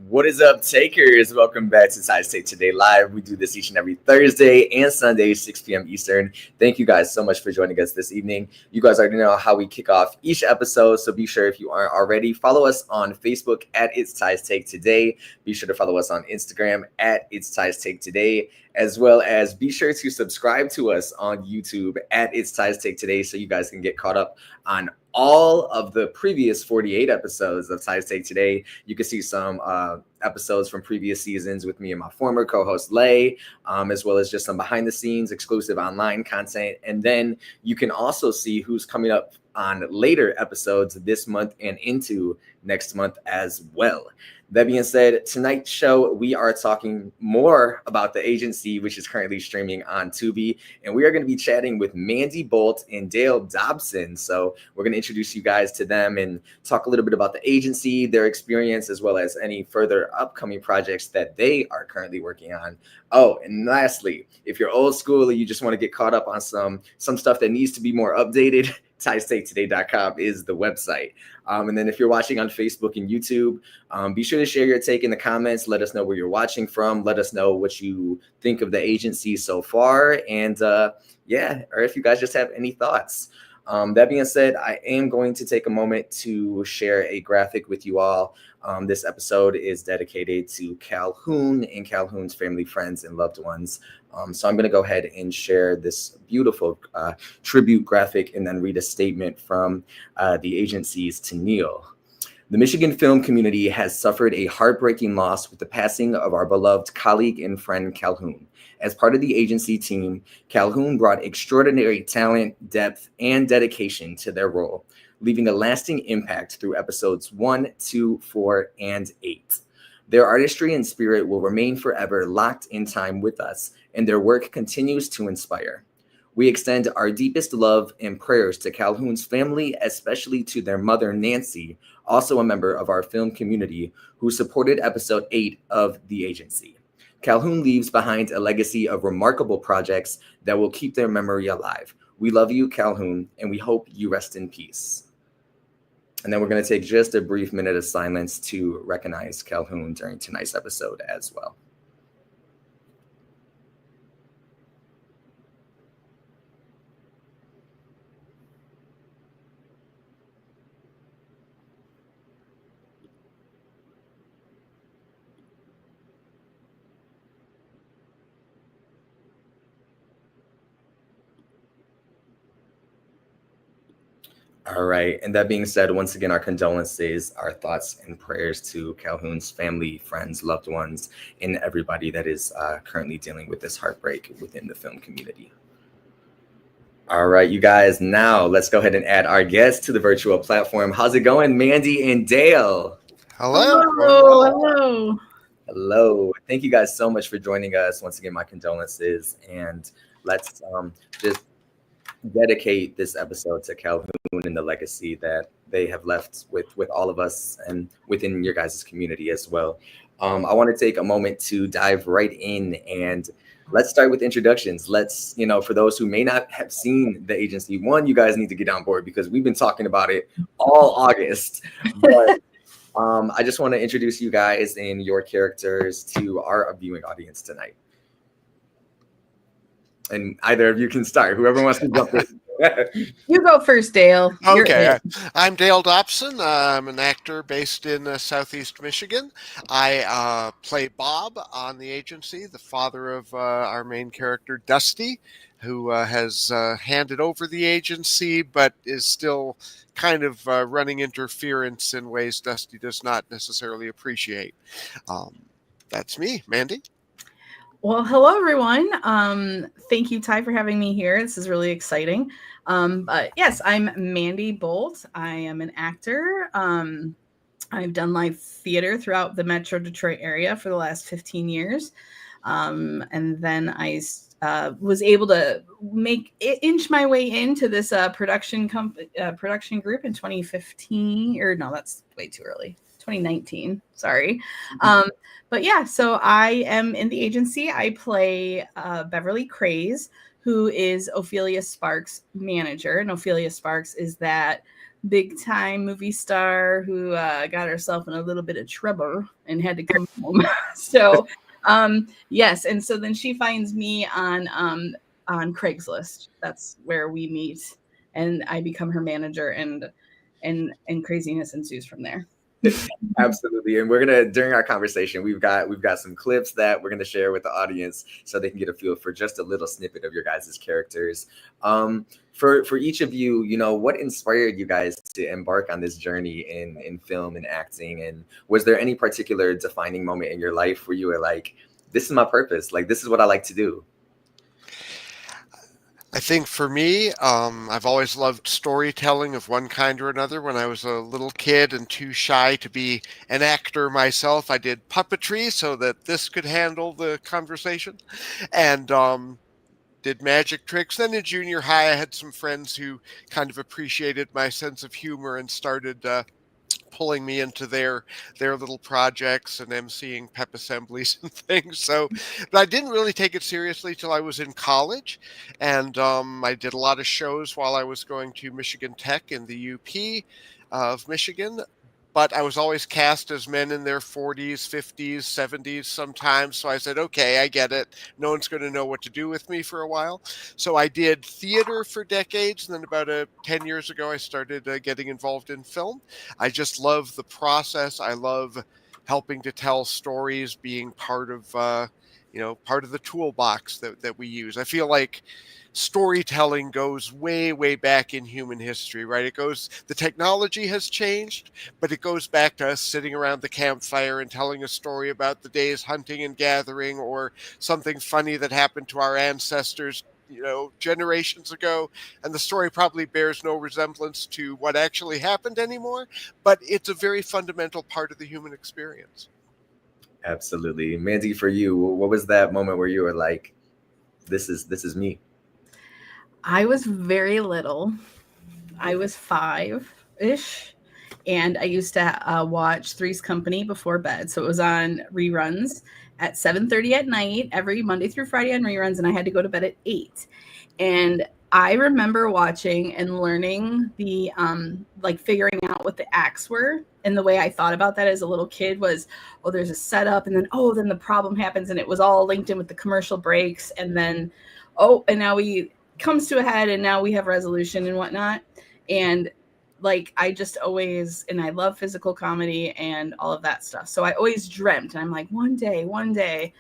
What is up, takers? Welcome back to Size Take Today Live. We do this each and every Thursday and Sunday, 6 p.m. Eastern. Thank you guys so much for joining us this evening. You guys already know how we kick off each episode, so be sure if you aren't already, follow us on Facebook at It's Ties Take Today. Be sure to follow us on Instagram at It's Ties Take Today, as well as be sure to subscribe to us on YouTube at It's Ties Take Today so you guys can get caught up on all of the previous 48 episodes of Ties Take Today. You can see some episodes from previous seasons with me and my former co-host Lay, as well as just some behind the scenes exclusive online content. And then you can also see who's coming up on later episodes this month and into next month as well. That being said, tonight's show, we are talking more about the agency, which is currently streaming on Tubi. And we are going to be chatting with Mandy Boult and Dale Dobson. So we're going to introduce you guys to them and talk a little bit about the agency, their experience, as well as any further upcoming projects that they are currently working on. Oh, and lastly, if you're old school and you just want to get caught up on some stuff that needs to be more updated, TiesTakeToday.com is the website. And then if you're watching on Facebook and YouTube, be sure to share your take in the comments. Let us know where you're watching from. Let us know what you think of the agency so far. And or if you guys just have any thoughts. That being said, I am going to take a moment to share a graphic with you all. This episode is dedicated to Calhoun and Calhoun's family, friends, and loved ones. So I'm going to go ahead and share this beautiful tribute graphic and then read a statement from the agency's to Neil. The Michigan film community has suffered a heartbreaking loss with the passing of our beloved colleague and friend Calhoun. As part of the agency team, Calhoun brought extraordinary talent, depth, and dedication to their role, leaving a lasting impact through episodes 1, 2, 4, and 8. Their artistry and spirit will remain forever locked in time with us, and their work continues to inspire. We extend our deepest love and prayers to Calhoun's family, especially to their mother, Nancy, also a member of our film community, who supported episode 8 of The Agency. Calhoun leaves behind a legacy of remarkable projects that will keep their memory alive. We love you, Calhoun, and we hope you rest in peace. And then we're going to take just a brief minute of silence to recognize Calhoun during tonight's episode as well. All right. And that being said, once again, our condolences, our thoughts and prayers to Calhoun's family, friends, loved ones, and everybody that is currently dealing with this heartbreak within the film community. All right, you guys, now let's go ahead and add our guests to the virtual platform. How's it going, Mandy and Dale? Hello. Hello. Hello. Thank you guys so much for joining us. Once again, my condolences. And let's just dedicate this episode to Calhoun and the legacy that they have left with all of us and within your guys' community as well. I want to take a moment to dive right in, and let's start with introductions. Let's, for those who may not have seen the agency, one, you guys need to get on board because we've been talking about it all August. But I just want to introduce you guys and your characters to our viewing audience tonight. And either of you can start. Whoever wants to jump in. You go first, Dale. Okay. I'm Dale Dobson. I'm an actor based in Southeast Michigan. I play Bob on the agency, the father of our main character, Dusty, who has handed over the agency, but is still kind of running interference in ways Dusty does not necessarily appreciate. That's me, Mandy. Well, hello, everyone. Thank you, Ty, for having me here. This is really exciting. But yes, I'm Mandy Boult. I am an actor. I've done live theater throughout the Metro Detroit area for the last 15 years. And then I was able to inch my way into this production group in 2015. Or no, that's way too early. 2019. Sorry. But yeah, so I am in the agency. I play Beverly Craze, who is Ophelia Sparks' manager. And Ophelia Sparks is that big time movie star who got herself in a little bit of trouble and had to come home. So yes, and so then she finds me on Craigslist. That's where we meet, and I become her manager, and craziness ensues from there. Absolutely. And we're gonna, during our conversation, we've got some clips that we're gonna share with the audience so they can get a feel for just a little snippet of your guys' characters. For each of you, what inspired you guys to embark on this journey in film and acting? And was there any particular defining moment in your life where you were like, this is my purpose, like this is what I like to do? I think for me, I've always loved storytelling of one kind or another. When I was a little kid and too shy to be an actor myself, I did puppetry so that this could handle the conversation, and did magic tricks. Then in junior high, I had some friends who kind of appreciated my sense of humor and started pulling me into their little projects and emceeing pep assemblies and things. So, but I didn't really take it seriously till I was in college, and I did a lot of shows while I was going to Michigan Tech in the UP of Michigan. But I was always cast as men in their 40s, 50s, 70s sometimes. So I said, okay, I get it. No one's going to know what to do with me for a while. So I did theater for decades. And then about 10 years ago, I started getting involved in film. I just love the process. I love helping to tell stories, being part of, part of the toolbox that we use. I feel like storytelling goes way, way back in human history, right? The technology has changed, but it goes back to us sitting around the campfire and telling a story about the day's hunting and gathering, or something funny that happened to our ancestors, generations ago. And the story probably bears no resemblance to what actually happened anymore, but it's a very fundamental part of the human experience. Absolutely. Mandy, for you, what was that moment where you were like, this is me? I was very little. I was 5-ish, and I used to watch Three's Company before bed. So it was on reruns at 7:30 at night every Monday through Friday on reruns, and I had to go to bed at 8. And I remember watching and learning the like figuring out what the acts were. And the way I thought about that as a little kid was, oh, there's a setup, and then the problem happens, and it was all linked in with the commercial breaks, and then and now we comes to a head, and now we have resolution and whatnot. And like I just always, and I love physical comedy and all of that stuff, so I always dreamt, and I'm like, one day.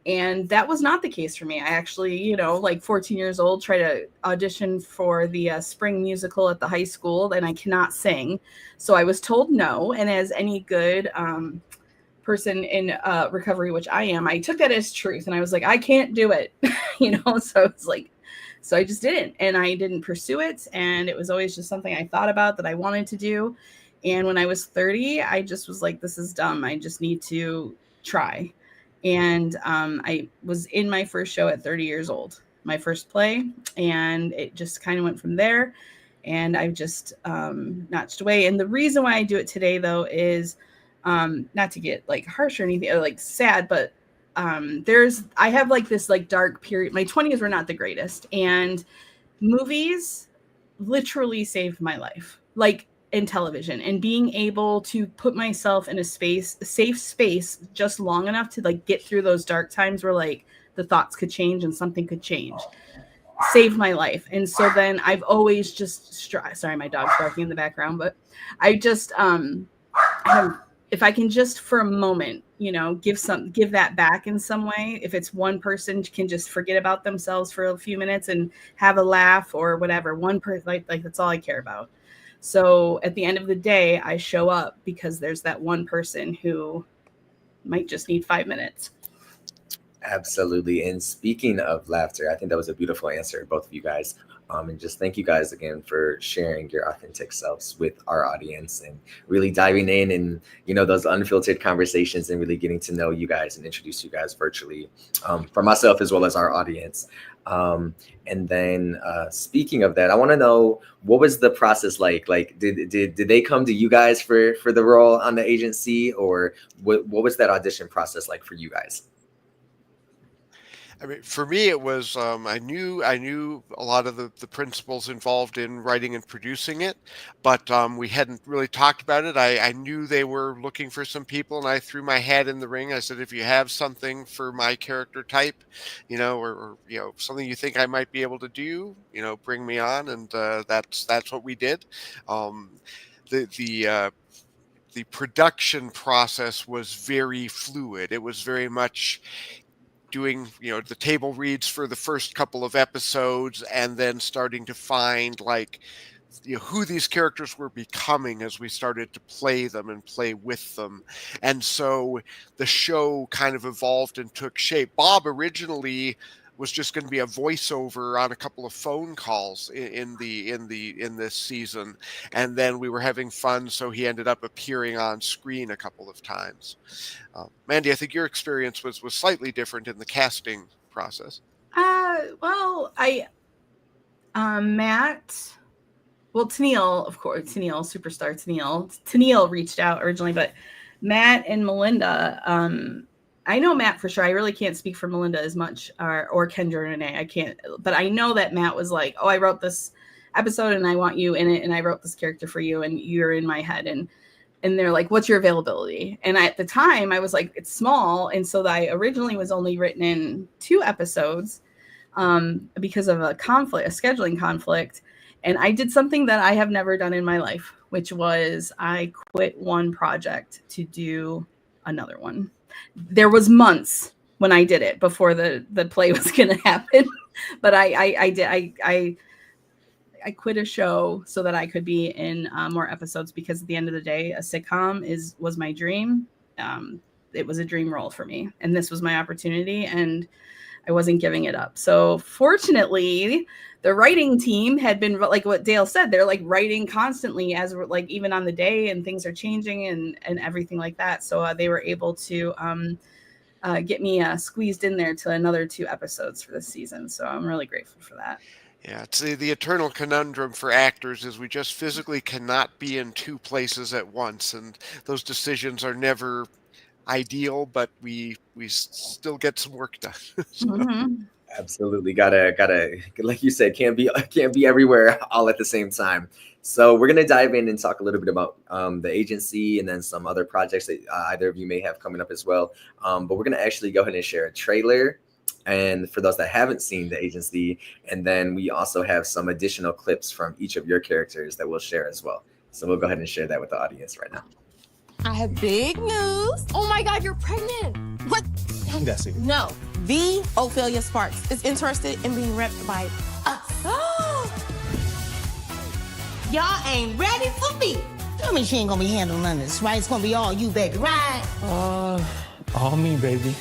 And that was not the case for me. I actually, like 14 years old, tried to audition for the spring musical at the high school, and I cannot sing, so I was told no. And as any good person in recovery, which I am, I took that as truth, and I was like, I can't do it. So it's like, so I just didn't, and I didn't pursue it. And it was always just something I thought about that I wanted to do. And when I was 30, I just was like, this is dumb. I just need to try. And I was in my first show at 30 years old, my first play, and it just kind of went from there. And I've just notched away. And the reason why I do it today, though, is not to get like harsh or anything, or like sad, but I have like this like dark period. My 20s were not the greatest, and movies literally saved my life, like in television, and being able to put myself in a safe space just long enough to like get through those dark times where like the thoughts could change and something could change, saved my life. And so then I've always just sorry, my dog's barking in the background, but I just if I can just for a moment, give that back in some way. If it's one person can just forget about themselves for a few minutes and have a laugh or whatever, one person, like that's all I care about. So at the end of the day, I show up because there's that one person who might just need 5 minutes. Absolutely. And speaking of laughter, I think that was a beautiful answer, both of you guys. And just thank you guys again for sharing your authentic selves with our audience and really diving in and, those unfiltered conversations and really getting to know you guys and introduce you guys virtually, for myself as well as our audience. And then speaking of that, I want to know, what was the process like? Like, did they come to you guys for the role on the agency, or what was that audition process like for you guys? I mean, for me, it was I knew a lot of the principles involved in writing and producing it, but we hadn't really talked about it. I knew they were looking for some people, and I threw my hat in the ring. I said, if you have something for my character type, or something you think I might be able to do, bring me on, and that's what we did. Um, the production process was very fluid. It was very much doing the table reads for the first couple of episodes, and then starting to find who these characters were becoming as we started to play them and play with them. And so the show kind of evolved and took shape. Bob originally was just going to be a voiceover on a couple of phone calls in this season, and then we were having fun, so he ended up appearing on screen a couple of times. Mandy, I think your experience was slightly different in the casting process. Matt. Well, Tennille, of course, superstar Tennille reached out originally, but Matt and Melinda, I know Matt for sure. I really can't speak for Melinda as much, or Kendra and Renee. I can't, but I know that Matt was like, "Oh, I wrote this episode and I want you in it, and I wrote this character for you, and you're in my head." And they're like, "What's your availability?" And at the time, I was like, "It's small," and so I originally was only written in 2 episodes, because of a scheduling conflict. And I did something that I have never done in my life, which was I quit one project to do another one. There was months when I did it before the play was going to happen, but I quit a show so that I could be in more episodes, because at the end of the day, a sitcom was my dream. It was a dream role for me, and this was my opportunity, and I wasn't giving it up. So fortunately, the writing team had been, like what Dale said, they're like writing constantly as we're like, even on the day, and things are changing and everything like that. So they were able to get me squeezed in there to another 2 episodes for this season. So I'm really grateful for that. Yeah, it's the eternal conundrum for actors is we just physically cannot be in 2 places at once. And those decisions are never ideal, but we still get some work done. So. Mm-hmm. Absolutely, gotta like you said, can't be everywhere all at the same time. So we're gonna dive in and talk a little bit about the agency, and then some other projects that either of you may have coming up as well. But we're gonna actually go ahead and share a trailer, and for those that haven't seen the agency, and then we also have some additional clips from each of your characters that we'll share as well. So we'll go ahead and share that with the audience right now. I have big news. Oh my God, you're pregnant. What? Desi. No. The Ophelia Sparks is interested in being repped by us. Y'all ain't ready for me. Tell me she ain't gonna be handling none of this, right? It's gonna be all you, baby, right? All me, baby.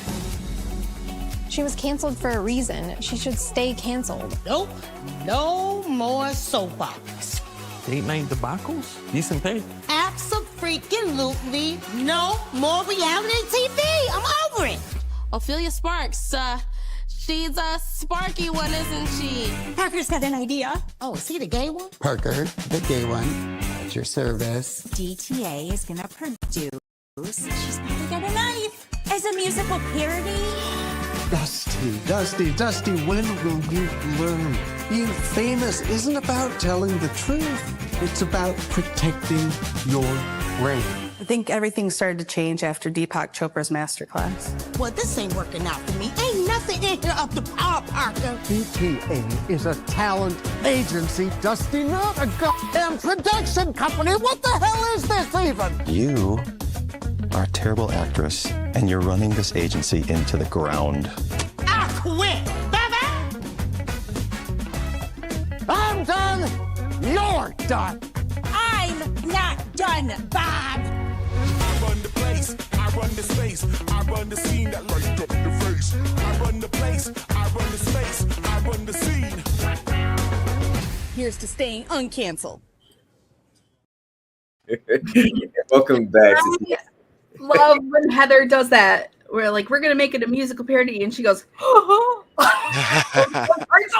She was canceled for a reason. She should stay canceled. Nope. No more soap operas. Date night debacles? Decent pay. Abso-freaking-lutely no more reality TV. I'm over it. Ophelia Sparks, she's a sparky one, isn't she? Parker's got an idea. Oh, is he the gay one? Parker, the gay one, at your service. DTA is gonna produce. She's probably got a knife as a musical parody. Dusty, when will you learn? Being famous isn't about telling the truth. It's about protecting your reign. I think everything started to change after Deepak Chopra's masterclass. Well, this ain't working out for me. Ain't nothing in here up to par, Parker. DTA is a talent agency, Dusty, not a goddamn production company. What the hell is this even? You are a terrible actress, and you're running this agency into the ground. I quit, baby! I'm done. You're done. I'm not done, Bob. I run the place, I run the space, I run the scene that light up the face. I run the place, I run the space, I run the scene. Here's to staying uncanceled. Welcome back. Love when Heather does that. We're like, we're gonna make it a musical parody, and she goes, "Oh, so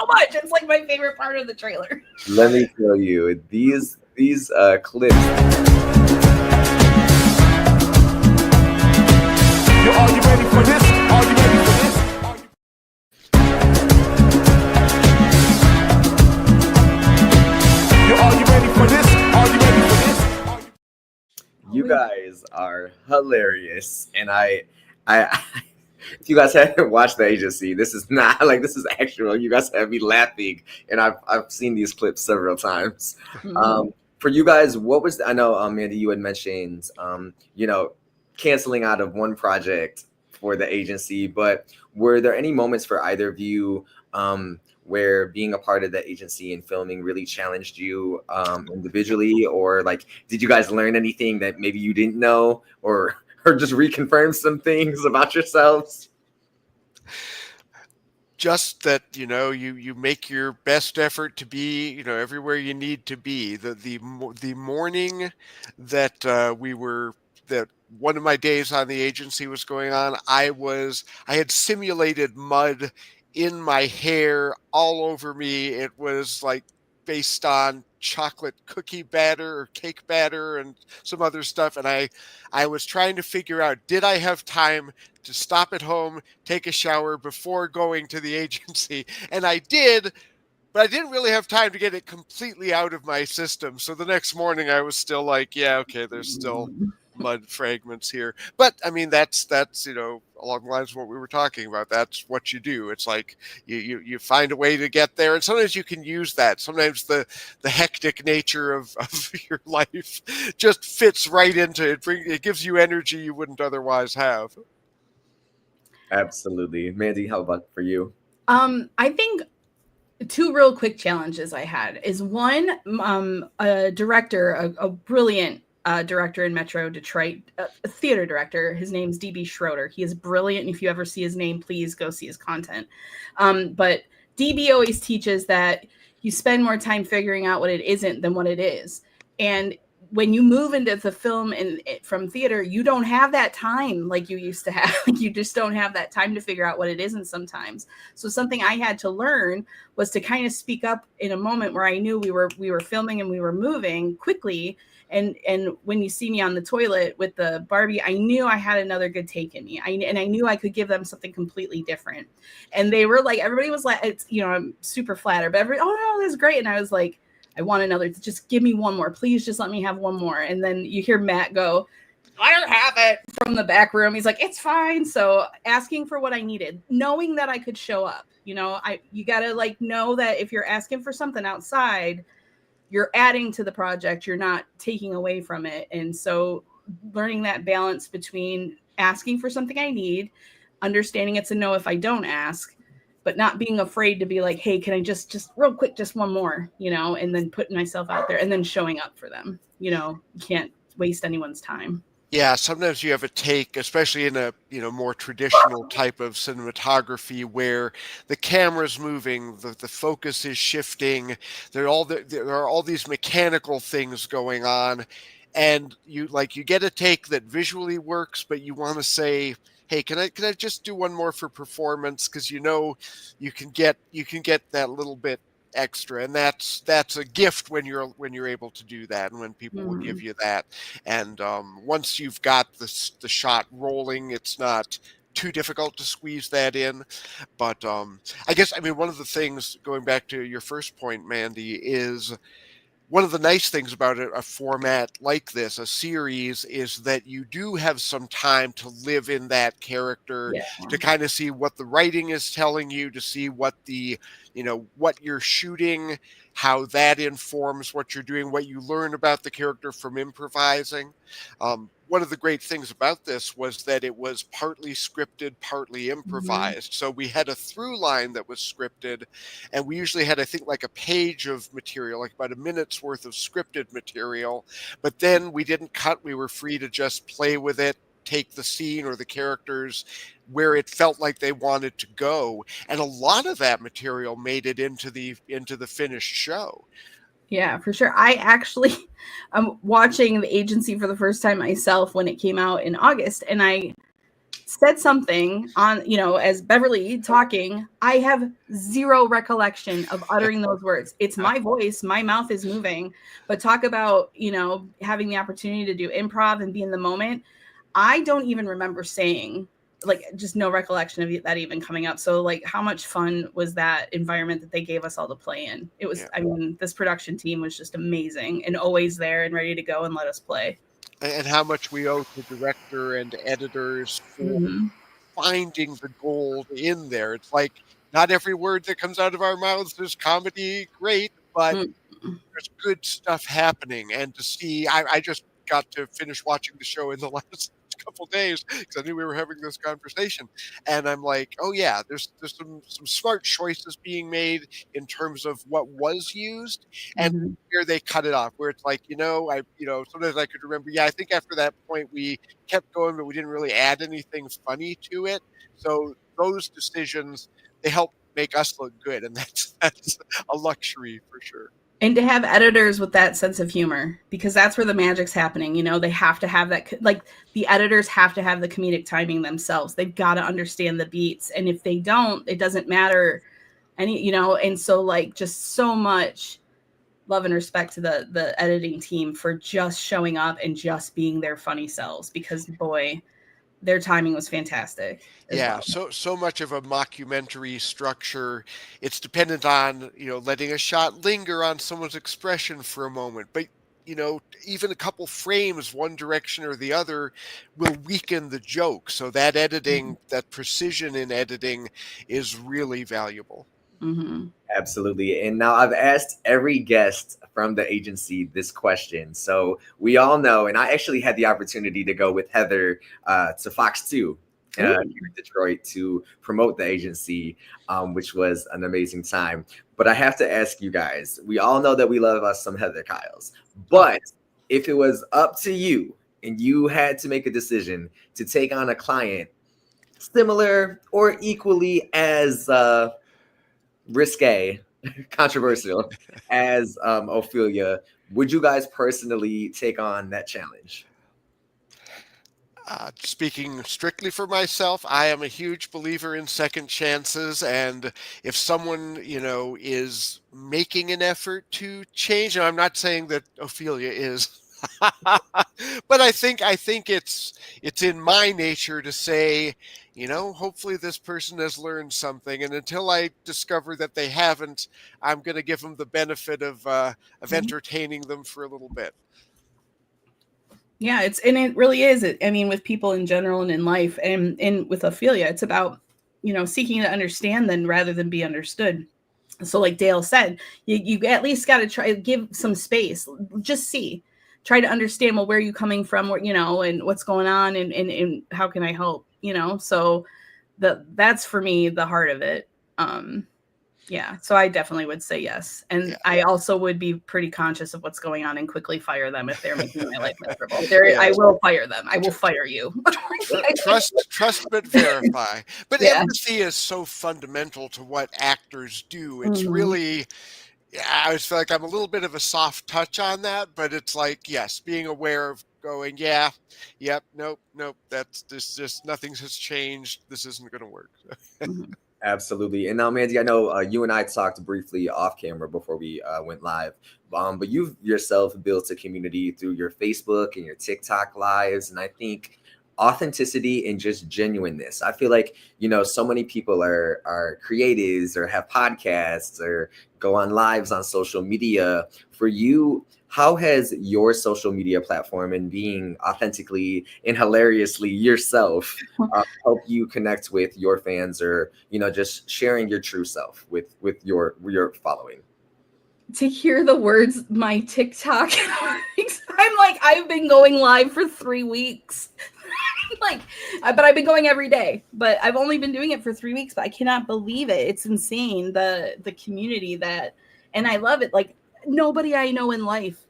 much." It's like my favorite part of the trailer. Let me tell you, these clips. Are you ready for this? Are you ready for this? guys are hilarious, and I if you guys haven't watched The Agency, this is not like this is actual. You guys have me laughing, and I've seen these clips several times. For you guys, what was I know, Mandy, you had mentioned, canceling out of one project for The Agency, but were there any moments for either of you where being a part of The Agency and filming really challenged you individually, or like did you guys learn anything that maybe you didn't know, or just reconfirm some things about yourselves? Just that, you make your best effort to be, everywhere you need to be. The morning that that one of my days on The Agency was going on, I had simulated mud in my hair all over me. It was like based on chocolate cookie batter or cake batter and some other stuff. And I was trying to figure out, did I have time to stop at home, take a shower before going to The Agency? And I did, but I didn't really have time to get it completely out of my system. So the next morning I was still like, yeah, okay, there's still mud fragments here. But I mean, that's along the lines of what we were talking about. That's what you do. It's like you find a way to get there, and sometimes you can use that. Sometimes the hectic nature of your life just fits right into it. It gives you energy you wouldn't otherwise have. Absolutely. Mandy, how about for you? I think two real quick challenges I had is one, a director, a brilliant director in Metro Detroit, a theater director. His name's DB Schroeder. He is brilliant. And if you ever see his name, please go see his content. But DB always teaches that you spend more time figuring out what it isn't than what it is. And when you move into the film and from theater, you don't have that time like you used to have. You just don't have that time to figure out what it isn't sometimes. So something I had to learn was to kind of speak up in a moment where I knew we were filming and we were moving quickly. And when you see me on the toilet with the Barbie, I knew I had another good take in me. And I knew I could give them something completely different. And they were like, everybody was like, I'm super flattered, but oh no, that's great. And I was like, I want another, just give me one more, please just let me have one more. And then you hear Matt go, I don't have it, from the back room. He's like, it's fine. So asking for what I needed, knowing that I could show up, you gotta know that if you're asking for something outside, you're adding to the project, you're not taking away from it. And so learning that balance between asking for something I need, understanding it's a no if I don't ask, but not being afraid to be like, hey, can I just real quick, just one more, and then putting myself out there and then showing up for them. You can't waste anyone's time. Yeah, sometimes you have a take, especially in a more traditional type of cinematography, where the camera's moving, the focus is shifting. There are all these mechanical things going on, and you get a take that visually works, but you want to say, hey, can I just do one more for performance? Because you can get that little bit extra, and that's a gift when you're able to do that, and when people will give you that. And once you've got the shot rolling, it's not too difficult to squeeze that in. But I guess, one of the things, going back to your first point, Mandy, is one of the nice things about a format like this, a series, is that you do have some time to live in that character, to kind of see what the writing is telling you, to see what what you're shooting, how that informs what you're doing, what you learn about the character from improvising. One of the great things about this was that it was partly scripted, partly improvised. So we had a through line that was scripted, and we usually had, I think, like a page of material, like about a minute's worth of scripted material. But then we didn't cut. We were free to just play with it, take the scene or the characters where it felt like they wanted to go. And a lot of that material made it into the finished show. Yeah, for sure. I actually am watching The Agency for the first time myself when it came out in August, and I said something on, as Beverly talking, I have zero recollection of uttering those words. It's my voice, my mouth is moving, but talk about, having the opportunity to do improv and be in the moment. I don't even remember saying, just no recollection of that even coming up. So how much fun was that environment that they gave us all to play in? It was, this production team was just amazing and always there and ready to go and let us play. and how much we owe to director and editors for Mhm. finding the gold in there. It's like not every word that comes out of our mouths is comedy great, but Mm. there's good stuff happening. And to see, I just got to finish watching the show in the last couple days because I knew we were having this conversation, and I'm like, oh yeah, there's some smart choices being made in terms of what was used, and Mhm. where they cut it off. Where it's like, sometimes I could remember, yeah, I think after that point we kept going, but we didn't really add anything funny to it. So those decisions, they help make us look good, and that's a luxury for sure. And to have editors with that sense of humor, because that's where the magic's happening. They have to have that, like the editors have to have the comedic timing themselves. They've got to understand the beats. And if they don't, it doesn't matter and so like just so much love and respect to the editing team for just showing up and just being their funny selves, because boy, their timing was fantastic as Yeah, well. so much of a mockumentary structure, it's dependent on, letting a shot linger on someone's expression for a moment. But, even a couple frames one direction or the other will weaken the joke. So that editing, that precision in editing is really valuable. Mm-hmm. Absolutely. And now I've asked every guest from the agency this question. So we all know, and I actually had the opportunity to go with Heather to Fox 2 here in Detroit to promote the agency, which was an amazing time. But I have to ask you guys, we all know that we love us some Heather Kyles, but if it was up to you and you had to make a decision to take on a client similar or equally as risque, controversial as Ophelia, would you guys personally take on that challenge? Speaking strictly for myself, I am a huge believer in second chances, and if someone is making an effort to change, and I'm not saying that Ophelia is, but I think it's in my nature to say, hopefully this person has learned something, and until I discover that they haven't, I'm going to give them the benefit of entertaining them for a little bit. Yeah, it really is. I mean, with people in general and in life, and with Ophelia, it's about seeking to understand then rather than be understood. So, like Dale said, you at least got to try give some space. Just try to understand. Well, where are you coming from? And what's going on, and how can I help? So that's for me the heart of it. Yeah, so I definitely would say yes. And I also would be pretty conscious of what's going on and quickly fire them if they're making my life miserable. I will fire them. I will fire you. Trust but verify. But Yeah. empathy is so fundamental to what actors do. It's Mhm. really, I always feel like I'm a little bit of a soft touch on that, but it's like, yes, being aware of going, yeah, yep, nope, that's just nothing has changed. This isn't going to work. Mhm. Absolutely. And now, Mandy, I know you and I talked briefly off camera before we went live, but you've yourself built a community through your Facebook and your TikTok lives. And I think authenticity and just genuineness. I feel like, so many people are creatives or have podcasts or go on lives on social media. For you, how has your social media platform and being authentically and hilariously yourself help you connect with your fans, or just sharing your true self with your following? To hear the words my TikTok, I'm like, I've been going live for 3 weeks. But I've been going every day. But I've only been doing it for 3 weeks. But I cannot believe it. It's insane, the community and I love it. Like nobody I know in life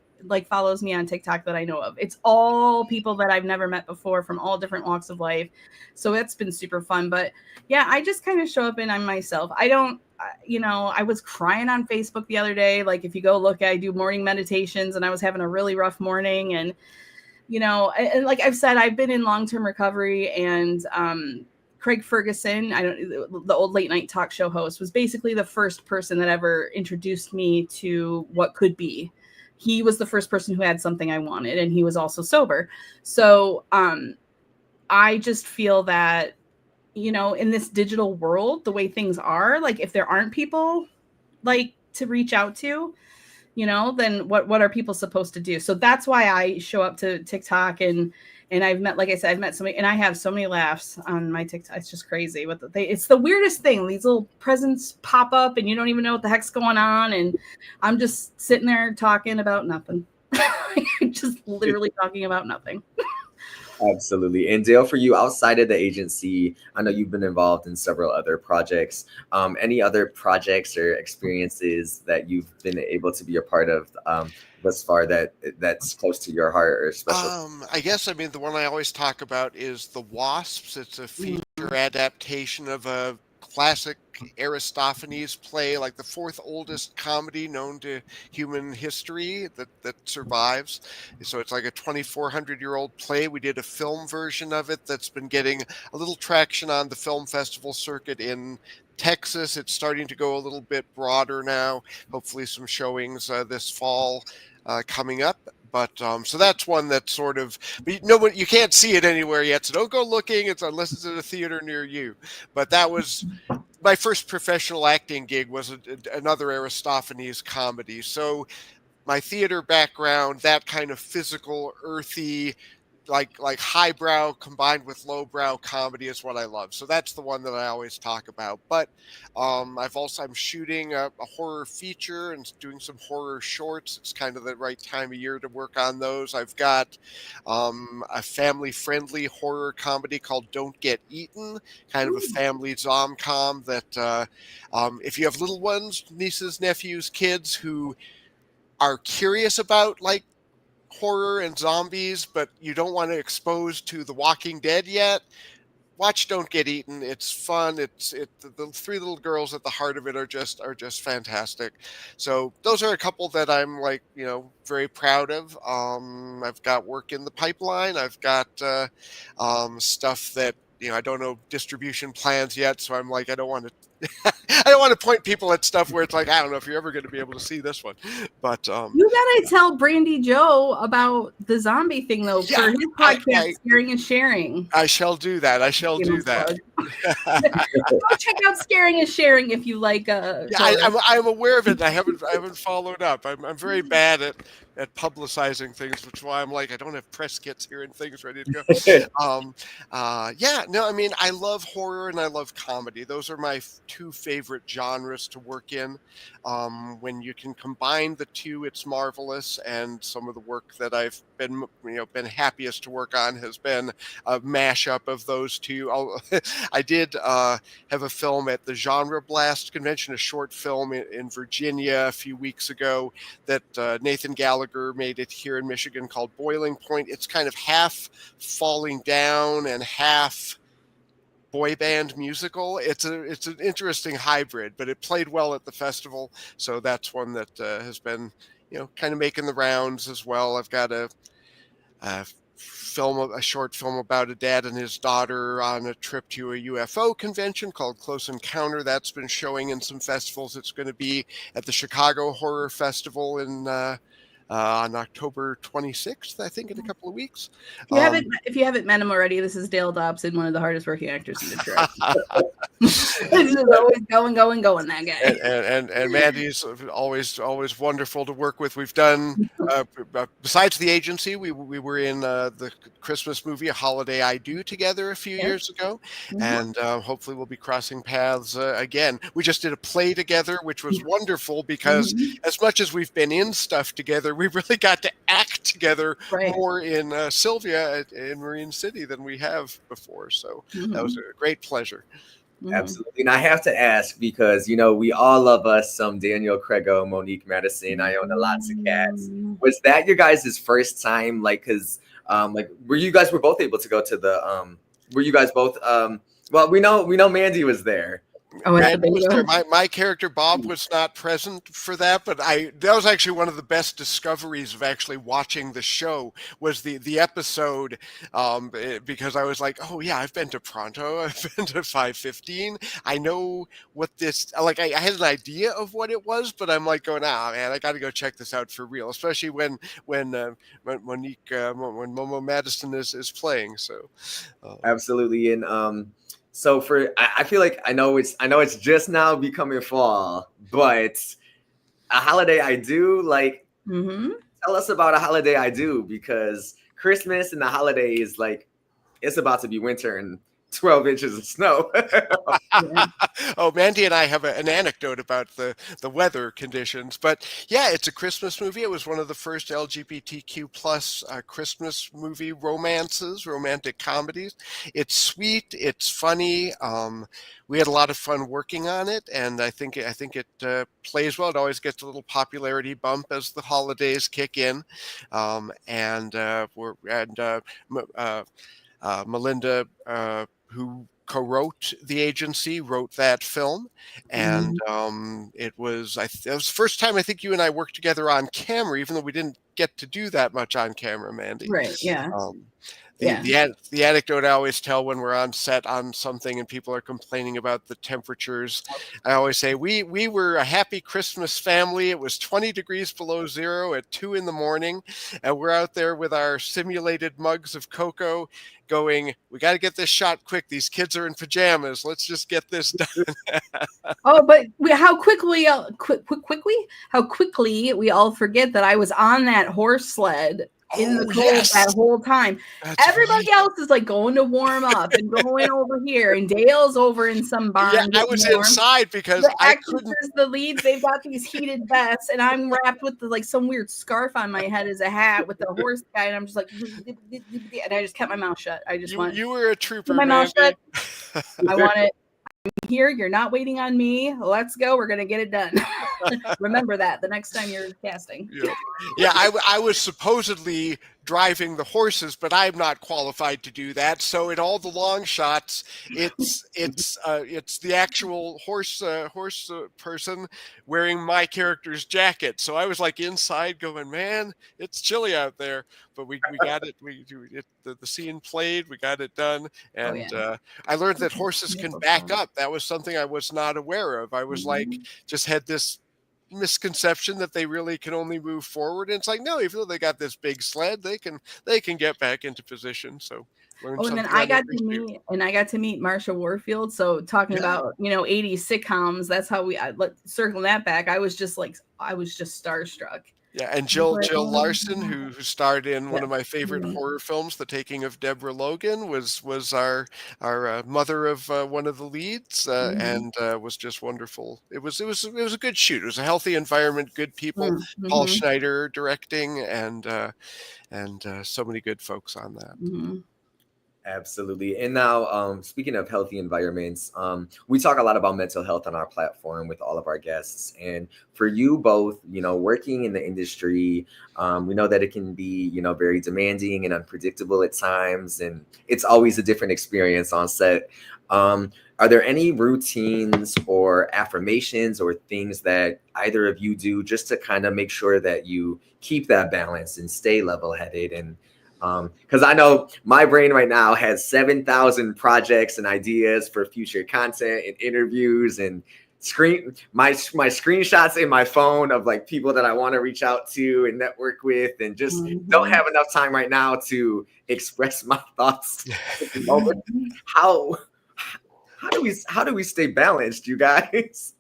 follows me on TikTok that I know of. It's all people that I've never met before from all different walks of life. So it's been super fun. But yeah, I just kind of show up and I'm myself. I don't, I was crying on Facebook the other day. Like if you go look, I do morning meditations and I was having a really rough morning. And, and like I've said, I've been in long-term recovery, and Craig Ferguson, the old late night talk show host, was basically the first person that ever introduced me to what could be. He was the first person who had something I wanted, and he was also sober. So I just feel that, in this digital world, the way things are, like if there aren't people like to reach out to, then what are people supposed to do? So that's why I show up to TikTok and I've met, like I said, I've met somebody, and I have so many laughs on my TikTok. It's just crazy. It's the weirdest thing. These little presents pop up, and you don't even know what the heck's going on. And I'm just sitting there talking about nothing. Just literally talking about nothing. Absolutely. And Dale, for you, outside of the agency, I know you've been involved in several other projects. Any other projects or experiences that you've been able to be a part of thus far that's close to your heart or special? I guess, the one I always talk about is The Wasps. It's a feature adaptation of a classic Aristophanes play, like the fourth oldest comedy known to human history that survives. So it's like a 2,400-year-old play. We did a film version of it that's been getting a little traction on the film festival circuit in Texas. It's starting to go a little bit broader now. Hopefully some showings this fall coming up. But so that's one that's sort of, but you can't see it anywhere yet, so don't go looking. Unless it's at a theater near you. But that was my first professional acting gig, was another Aristophanes comedy. So my theater background, that kind of physical, earthy, like highbrow combined with lowbrow comedy is what I love. So that's the one that I always talk about. But I'm shooting a horror feature and doing some horror shorts. It's kind of the right time of year to work on those. I've got a family-friendly horror comedy called Don't Get Eaten, kind of a family zom-com that if you have little ones, nieces, nephews, kids who are curious about like horror and zombies, but you don't want to expose to The Walking Dead yet, watch Don't Get Eaten. It's fun. The three little girls at the heart of it are just fantastic. So those are a couple that I'm very proud of. I've got work in the pipeline. I've got stuff that I don't know distribution plans yet, so I'm like, I don't want to I don't want to point people at stuff where it's like, I don't know if you're ever going to be able to see this one. But you gotta tell Brandy Joe about the zombie thing though, for his podcast, Scaring and Sharing. I shall do that. Go check out Scaring and Sharing if you like. I'm aware of it. I haven't followed up. I'm very bad at publicizing things, which is why I'm like, I don't have press kits here and things ready to go. I love horror and I love comedy. Those are my two favorite genres to work in. When you can combine the two, it's marvelous. And some of the work that I've been happiest to work on has been a mashup of those two. I did have a film at the Genre Blast convention, a short film in Virginia a few weeks ago that Nathan Gallagher made it here in Michigan, called Boiling Point. It's kind of half Falling Down and half boy band musical. It's an interesting hybrid, but it played well at the festival. So that's one that has been kind of making the rounds as well. I've got a short film about a dad and his daughter on a trip to a UFO convention called Close Encounter. That's been showing in some festivals. It's going to be at the Chicago Horror Festival on October 26th, I think, in a couple of weeks. If you haven't met him already, this is Dale Dobson, one of the hardest working actors in Detroit. He's always going, that guy. And Mandy's always wonderful to work with. We've done besides the agency, we were in the Christmas movie A Holiday I Do together a few years ago, and hopefully we'll be crossing paths again. We just did a play together, which was wonderful because as much as we've been in stuff together, we really got to act together more in Sylvia in Marine City than we have before. So that was a great pleasure. Absolutely. And I have to ask because, we all love us some Daniel Craig, Monique Madison, Iona Lots of Cats. Was that your guys' first time? Because were you guys were both able to go to the, were you guys both, well, we know Mandy was there. My character Bob was not present for that, but that was actually one of the best discoveries of actually watching the show, was the episode, because I was like, oh yeah, I've been to Pronto, I've been to 515, I know what this, I had an idea of what it was, but I'm like going, man, I got to go check this out for real, especially when Monique, when Momo Madison is playing. So absolutely. And so I feel like I know it's just now becoming fall, but A holiday I do, like, Mm-hmm. tell us about a holiday I do, because Christmas and the holidays, like, it's about to be winter and 12 inches of snow. Oh, Mandy and I have an anecdote about the weather conditions, but yeah, it's a Christmas movie. It was one of the first LGBTQ plus Christmas movie romantic comedies. It's sweet, it's funny. We had a lot of fun working on it, and I think it plays well. It always gets a little popularity bump as the holidays kick in, Melinda, who co-wrote The Agency, wrote that film, and it was it was the first time I think you and I worked together on camera, even though we didn't get to do that much on camera, Mandy. Right. Yeah. The anecdote I always tell when we're on set on something and people are complaining about the temperatures, I always say we were a happy Christmas family. It was 20 degrees below zero at 2 a.m, and we're out there with our simulated mugs of cocoa going, we got to get this shot quick. These kids are in pajamas. Let's just get this done. Oh, but how quickly we all forget that I was on that horse sled in the cold that whole time. Everybody else is like going to warm up and going over here, and Dale's over in some barn. Yeah, I was inside because I couldn't. The leads, they've got these heated vests, and I'm wrapped with like some weird scarf on my head as a hat with the horse guy, and I'm just like, and I just kept my mouth shut. I just you were a trooper, my mouth shut. I want it. Here, you're not waiting on me. Let's go. We're gonna get it done. Remember that the next time you're casting. Yeah, I was supposedly driving the horses, but I'm not qualified to do that. So in all the long shots, it's the actual horse person wearing my character's jacket. So I was like inside going, man, it's chilly out there. But we got it. The scene played. We got it done, and I learned that horses can back up. That was something I was not aware of. I was like, just had this misconception that they really can only move forward, and it's like, no, even though they got this big sled, they can get back into position. So and then I got to meet Marsha Warfield. So talking about 80s sitcoms, that's how circling that back. I was just starstruck. Yeah, and Jill Larson, who starred in one of my favorite horror films, The Taking of Deborah Logan, was our mother of one of the leads, and was just wonderful. It was a good shoot. It was a healthy environment, good people. Paul Schneider directing, and so many good folks on that. Absolutely. And now, speaking of healthy environments, we talk a lot about mental health on our platform with all of our guests. And for you both, working in the industry, we know that it can be, very demanding and unpredictable at times. And it's always a different experience on set. Are there any routines or affirmations or things that either of you do just to kind of make sure that you keep that balance and stay level-headed? And because I know my brain right now has 7,000 projects and ideas for future content and interviews, and my screenshots in my phone of like people that I want to reach out to and network with, and just don't have enough time right now to express my thoughts. How do we stay balanced, you guys?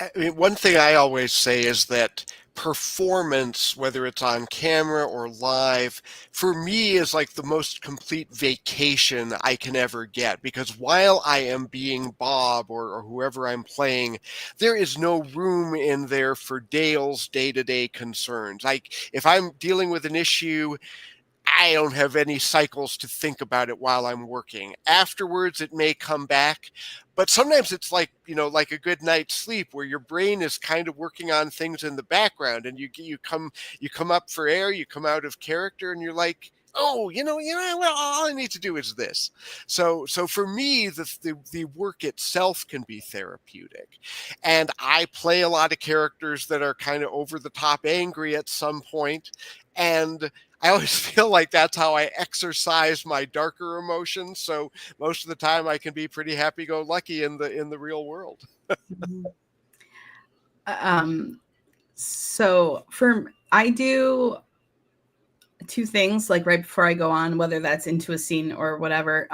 I mean, one thing I always say is that performance, whether it's on camera or live, for me is like the most complete vacation I can ever get, because while I am being Bob or whoever I'm playing, there is no room in there for Dale's day-to-day concerns. Like if I'm dealing with an issue, I don't have any cycles to think about it while I'm working. Afterwards, it may come back, but sometimes it's like, like a good night's sleep where your brain is kind of working on things in the background, and you come up for air, you come out of character, and you're like, oh, well, all I need to do is this. So for me, the work itself can be therapeutic, and I play a lot of characters that are kind of over the top angry at some point, and I always feel like that's how I exercise my darker emotions. So most of the time I can be pretty happy-go-lucky in the real world. So I do two things like right before I go on, whether that's into a scene or whatever.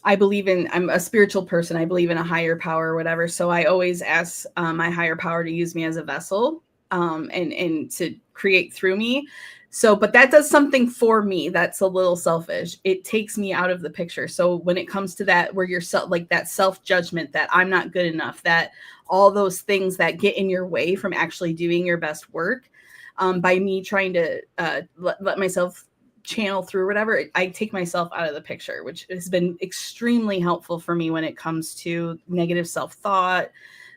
I'm a spiritual person. I believe in a higher power or whatever. So I always ask my higher power to use me as a vessel, and to create through me. So, but that does something for me that's a little selfish. It takes me out of the picture. So when it comes to that, where you're like that self-judgment, that I'm not good enough, that all those things that get in your way from actually doing your best work, by me trying to let myself channel through whatever, I take myself out of the picture, which has been extremely helpful for me when it comes to negative self-thought,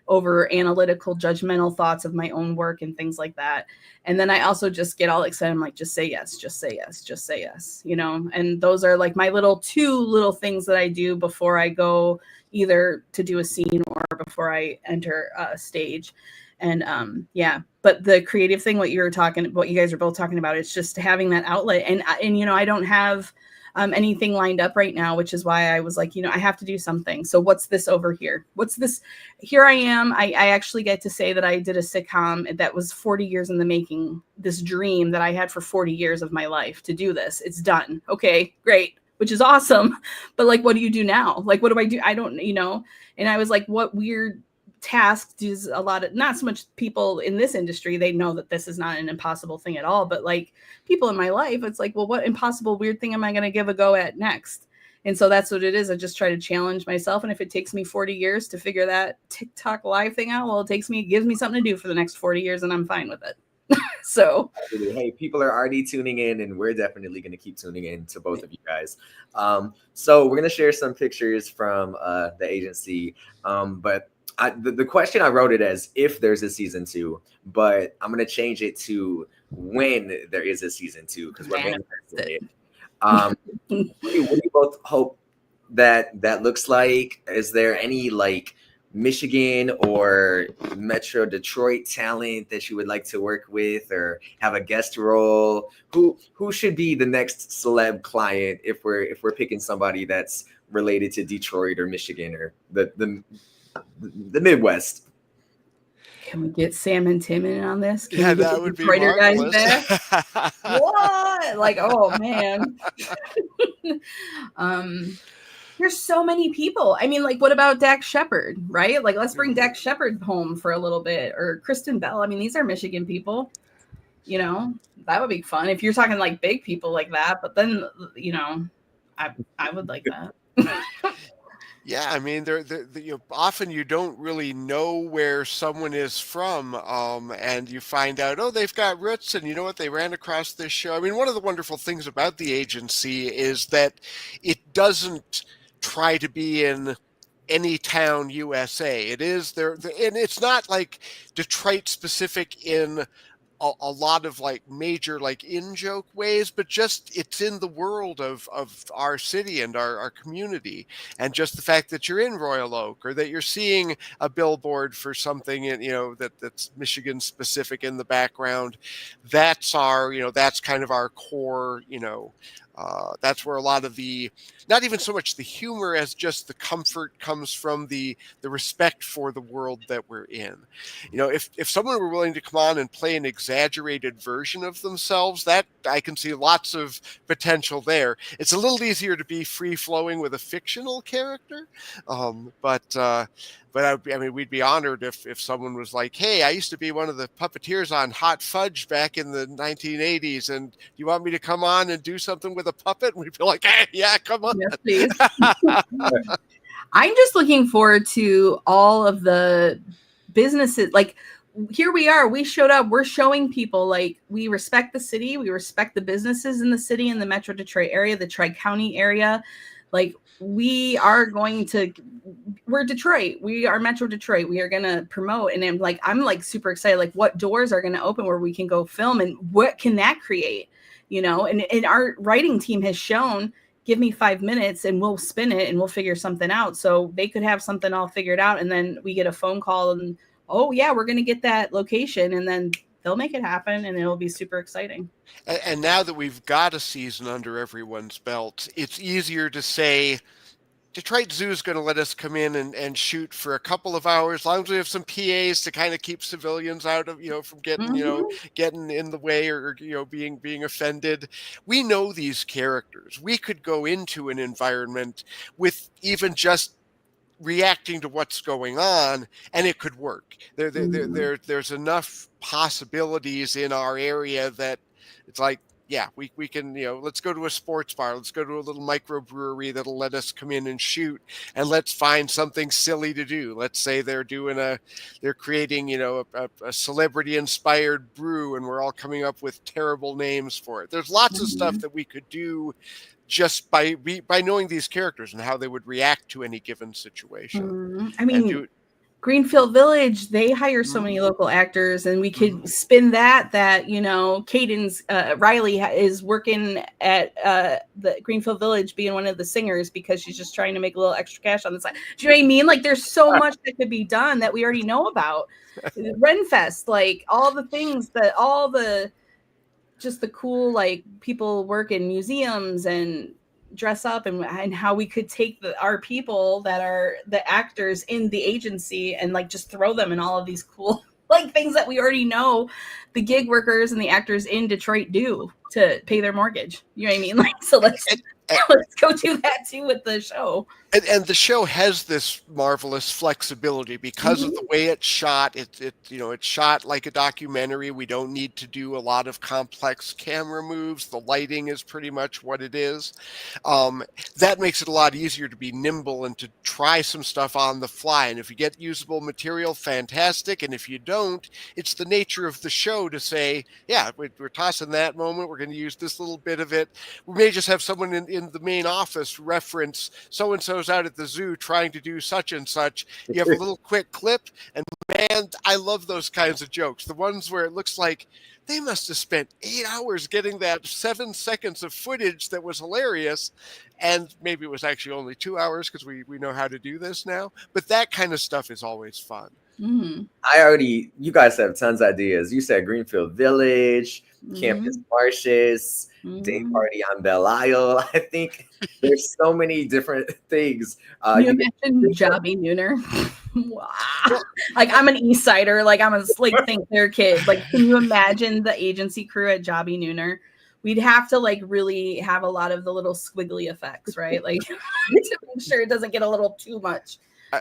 over analytical, judgmental thoughts of my own work and things like that. And then I also just get all excited. I'm like, just say yes, just say yes, just say yes, you know? And those are like my two little things that I do before I go either to do a scene or before I enter a stage. And yeah, but the creative thing, what you guys are both talking about, it's just having that outlet. And you know, I don't have anything lined up right now, which is why I was like, you know, I have to do something. So what's this over here? What's this? Here I am. I actually get to say that I did a sitcom that was 40 years in the making, this dream that I had for 40 years of my life to do this. It's done. Okay, great. Which is awesome. But like, what do you do now? Like, what do I do? I don't, you know, and I was like, what weird task does a lot of, not so much people in this industry, they know that this is not an impossible thing at all, but like people in my life, it's like, well, what impossible weird thing am I going to give a go at next? And so that's what it is. I just try to challenge myself. And if it takes me 40 years to figure that TikTok live thing out, well, it gives me something to do for the next 40 years and I'm fine with it. So, hey, people are already tuning in, and we're definitely going to keep tuning in to both of you guys. So we're going to share some pictures from the agency. But the question, I wrote it as if there's a season 2, but I'm going to change it to when there is a season 2, because we're manifesting it. What do you both hope that looks like? Is there any like Michigan or Metro Detroit talent that you would like to work with or have a guest role? Who should be the next celeb client if we're picking somebody that's related to Detroit or Michigan or the Midwest? Can we get Sam and Tim in on this? Can yeah, we get that the would be Detroiter guys marvelous. back? What? Like, oh man. There's so many people. I mean, like, what about Dax Shepard, right? Like, let's bring Dax Shepard home for a little bit, or Kristen Bell. I mean, these are Michigan people. You know, that would be fun if you're talking like big people like that. But then, you know, I would like that. Yeah, I mean, you know, often you don't really know where someone is from, and you find out, oh, they've got roots, and you know what, they ran across this show. I mean, one of the wonderful things about the agency is that it doesn't try to be in any town USA. It is there, and it's not like Detroit specific in a lot of like major like in-joke ways, but just it's in the world of our city and our community. And just the fact that you're in Royal Oak or that you're seeing a billboard for something, you know, that's Michigan specific in the background, that's our, you know, that's kind of our core, you know, that's where a lot of the, not even so much the humor as just the comfort comes from the respect for the world that we're in. You know, if someone were willing to come on and play an exaggerated version of themselves, that I can see lots of potential there. It's a little easier to be free flowing with a fictional character, but I mean, we'd be honored if someone was like, hey, I used to be one of the puppeteers on Hot Fudge back in the 1980s, and you want me to come on and do something with a puppet? And we'd be like, hey, yeah, come on. Yes, please. I'm just looking forward to all of the businesses. Like, here we are. We showed up. We're showing people, like, we respect the city. We respect the businesses in the city, in the Metro Detroit area, the Tri-County area. Like, we are going to, we're Detroit. We are Metro Detroit. We are going to promote. And I'm like super excited. Like, what doors are going to open where we can go film, and what can that create? You know, and our writing team has shown, give me 5 minutes and we'll spin it and we'll figure something out. So they could have something all figured out, and then we get a phone call and, oh yeah, we're going to get that location, and then they'll make it happen, and it'll be super exciting. And now that we've got a season under everyone's belt, it's easier to say, Detroit Zoo is going to let us come in and shoot for a couple of hours, as long as we have some PAs to kind of keep civilians out of, from getting, getting in the way or being offended. We know these characters. We could go into an environment with even just reacting to what's going on, and it could work. There's enough possibilities in our area that it's like, yeah, we can, let's go to a sports bar. Let's go to a little microbrewery that'll let us come in and shoot, and let's find something silly to do. Let's say they're creating, a celebrity inspired brew, and we're all coming up with terrible names for it. There's lots of stuff that we could do just by knowing these characters and how they would react to any given situation. I mean, Greenfield Village, they hire so many local actors, and we could spin that Caden's Riley is working at the Greenfield Village being one of the singers because she's just trying to make a little extra cash on the side. Do you know what I mean? Like, there's so much that could be done that we already know about. Renfest, like all the things that just the cool, like, people work in museums and dress up, and how we could take our people that are the actors in the agency and like just throw them in all of these cool like things that we already know the gig workers and the actors in Detroit do to pay their mortgage. You know what I mean? Like, so let's go do that too with the show. And the show has this marvelous flexibility because of the way it's shot. It's shot like a documentary. We don't need to do a lot of complex camera moves. The lighting is pretty much what it is. That makes it a lot easier to be nimble and to try some stuff on the fly. And if you get usable material, fantastic. And if you don't, it's the nature of the show to say, yeah, we're tossing that moment. We're going to use this little bit of it. We may just have someone in the main office reference so-and-so's out at the zoo trying to do such and such. You have a little quick clip, and man, I love those kinds of jokes. The ones where it looks like they must have spent 8 hours getting that 7 seconds of footage that was hilarious, and maybe it was actually only 2 hours because we know how to do this now. But that kind of stuff is always fun. You guys have tons of ideas. You said Greenfield Village, Campus Marshes, Day Party on Belle Isle. I think there's so many different things. You mentioned Jobby Nooner. Wow. Like, I'm an East Sider. Like, I'm a St. Clair kid. Like, can you imagine the agency crew at Jobby Nooner? We'd have to like really have a lot of the little squiggly effects, right? Like to make sure it doesn't get a little too much.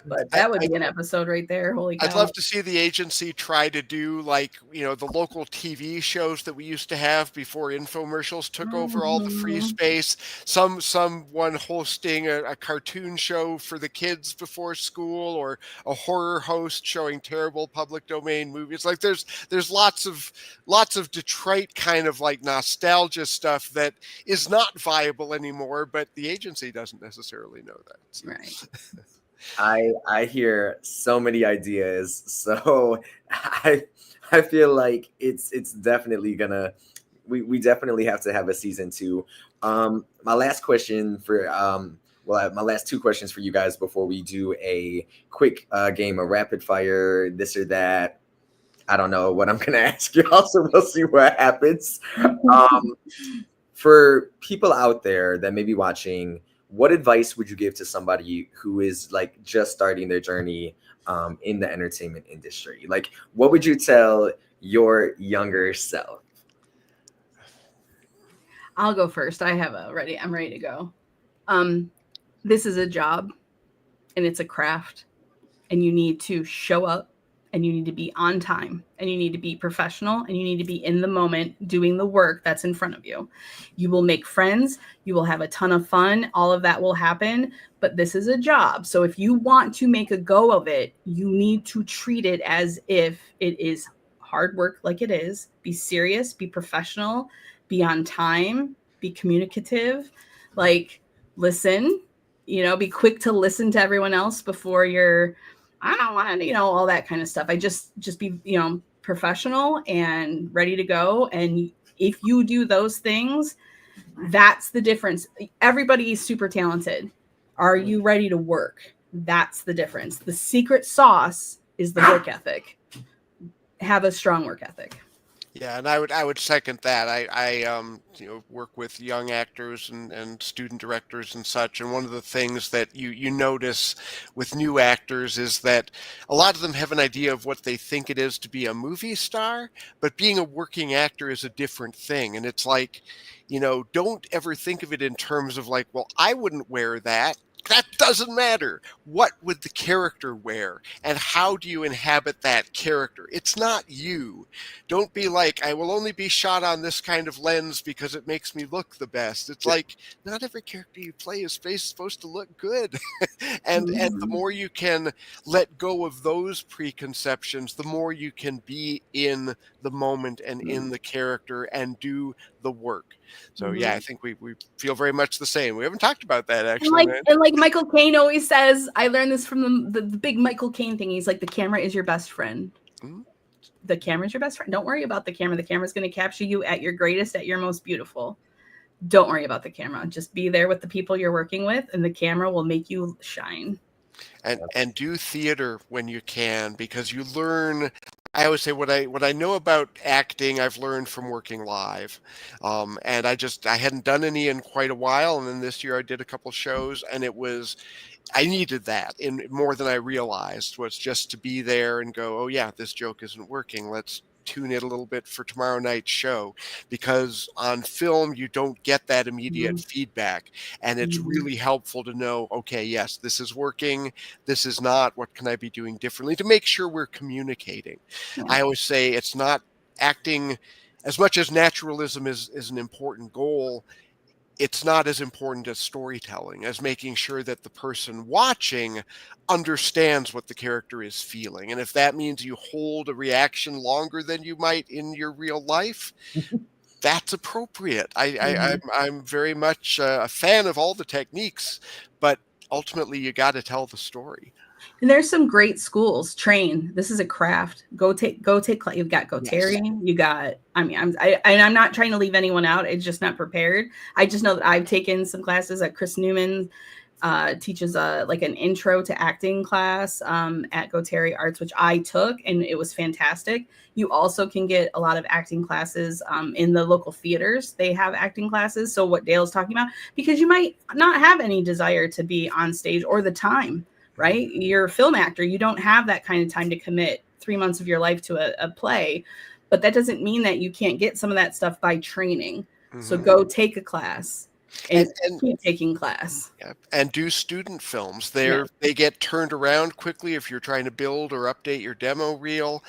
But that would be an episode right there. Holy cow. I'd love to see the agency try to do like, the local TV shows that we used to have before infomercials took over all the free space. Someone hosting a cartoon show for the kids before school, or a horror host showing terrible public domain movies. Like there's lots of Detroit kind of like nostalgia stuff that is not viable anymore, but the agency doesn't necessarily know that. So. Right. I hear so many ideas, so I feel like it's definitely gonna we definitely have to have a season 2. My last question for my last 2 questions for you guys before we do a quick game of rapid fire, this or that. I don't know what I'm gonna ask y'all, so we'll see what happens. For people out there that may be watching, what advice would you give to somebody who is like just starting their journey in the entertainment industry? Like, what would you tell your younger self? I'll go first. I'm ready to go. This is a job, and it's a craft, and you need to show up, and you need to be on time, and you need to be professional, and you need to be in the moment doing the work that's in front of you. You will make friends. You will have a ton of fun. All of that will happen, but this is a job. So if you want to make a go of it, you need to treat it as if it is hard work, like it is. Be serious, be professional, be on time, be communicative, like listen, be quick to listen to everyone else before I don't want to, all that kind of stuff. I just be, professional and ready to go. And if you do those things, that's the difference. Everybody is super talented. Are you ready to work? That's the difference. The secret sauce is the work ethic. Have a strong work ethic. Yeah, and I would second that. I work with young actors and student directors and such, and one of the things that you notice with new actors is that a lot of them have an idea of what they think it is to be a movie star, but being a working actor is a different thing. And it's like, don't ever think of it in terms of like, well, I wouldn't wear that. That doesn't matter. What would the character wear? And how do you inhabit that character? It's not you. Don't be like, I will only be shot on this kind of lens because it makes me look the best. It's like, not every character you play is supposed to look good. and the more you can let go of those preconceptions, the more you can be in the moment and in the character and do the work. So yeah, I think we feel very much the same. We haven't talked about that actually, man. And like Michael Caine always says, I learned this from the big Michael Caine thing. He's like, the camera is your best friend. Mm-hmm. The camera's your best friend. Don't worry about the camera. The camera's going to capture you at your greatest, at your most beautiful. Don't worry about the camera. Just be there with the people you're working with, and the camera will make you shine. And do theater when you can, because you learn. I always say what I know about acting, I've learned from working live, and I hadn't done any in quite a while, and then this year I did a couple shows, and I needed that in more than I realized, was just to be there and go, oh yeah, this joke isn't working. Let's tune it a little bit for tomorrow night's show, because on film you don't get that immediate feedback, and it's really helpful to know, okay, yes, this is working, this is not, what can I be doing differently to make sure we're communicating. I always say it's not acting, as much as naturalism is an important goal, it's not as important as storytelling, as making sure that the person watching understands what the character is feeling. And if that means you hold a reaction longer than you might in your real life, that's appropriate. I'm very much a fan of all the techniques, but ultimately you got to tell the story. And there's some great schools. Train. This is a craft. Go take. You've got Terry. You got. I mean, I'm not trying to leave anyone out. It's just not prepared. I just know that I've taken some classes at Chris Newman. Teaches like an intro to acting class at Terry Arts, which I took, and it was fantastic. You also can get a lot of acting classes in the local theaters. They have acting classes. So what Dale's talking about, because you might not have any desire to be on stage or the time. Right? You're a film actor. You don't have that kind of time to commit 3 months of your life to a play, but that doesn't mean that you can't get some of that stuff by training. So go take a class and keep taking class. And do student films. They get turned around quickly if you're trying to build or update your demo reel.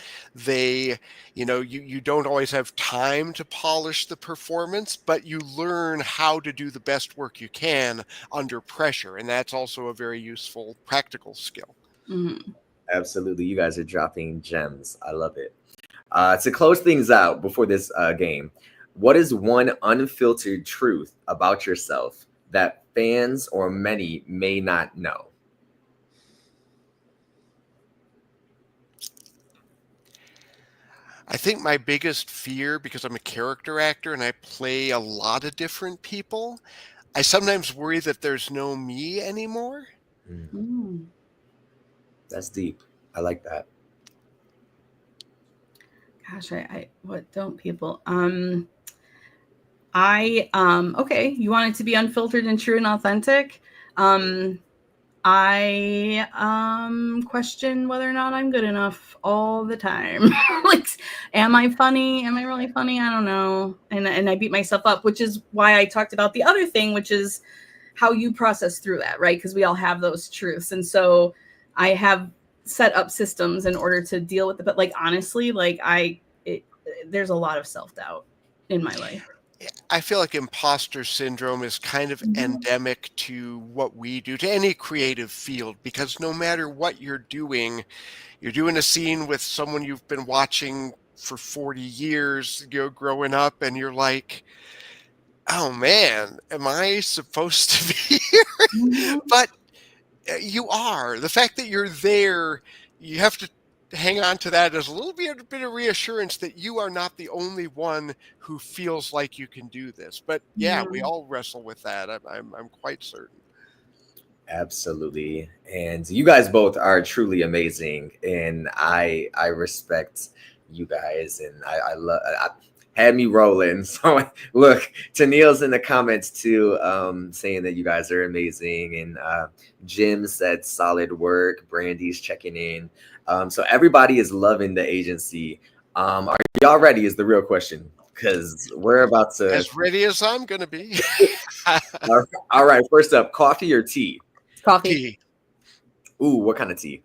You don't always have time to polish the performance, but you learn how to do the best work you can under pressure. And that's also a very useful practical skill. Absolutely. You guys are dropping gems. I love it. To close things out before this game, what is one unfiltered truth about yourself that fans or many may not know? I think my biggest fear, because I'm a character actor and I play a lot of different people, I sometimes worry that there's no me anymore. That's deep. I like that. Gosh, what don't people? Okay, you want it to be unfiltered and true and authentic. I question whether or not I'm good enough all the time. Like, am I funny? Am I really funny? I don't know. And I beat myself up, which is why I talked about the other thing, which is how you process through that, right? Because we all have those truths. And so I have set up systems in order to deal with it. But like, honestly, like there's a lot of self-doubt in my life. I feel like imposter syndrome is kind of endemic to what we do, to any creative field, because no matter what you're doing a scene with someone you've been watching for 40 years, growing up, and you're like, oh man, am I supposed to be here? But you are. The fact that you're there, you have to hang on to that as a little bit of reassurance that you are not the only one who feels like you can do this. But yeah, we all wrestle with that. I'm quite certain. Absolutely. And you guys both are truly amazing. And I respect you guys, and I love. Had me rolling. So look, Tennille's in the comments too, saying that you guys are amazing, and Jim said solid work. Brandy's checking in. So everybody is loving the agency. Are y'all ready? Is the real question, because we're about to. As ready as I'm gonna be. All right. First up, coffee or tea? Coffee. Tea. Ooh, what kind of tea?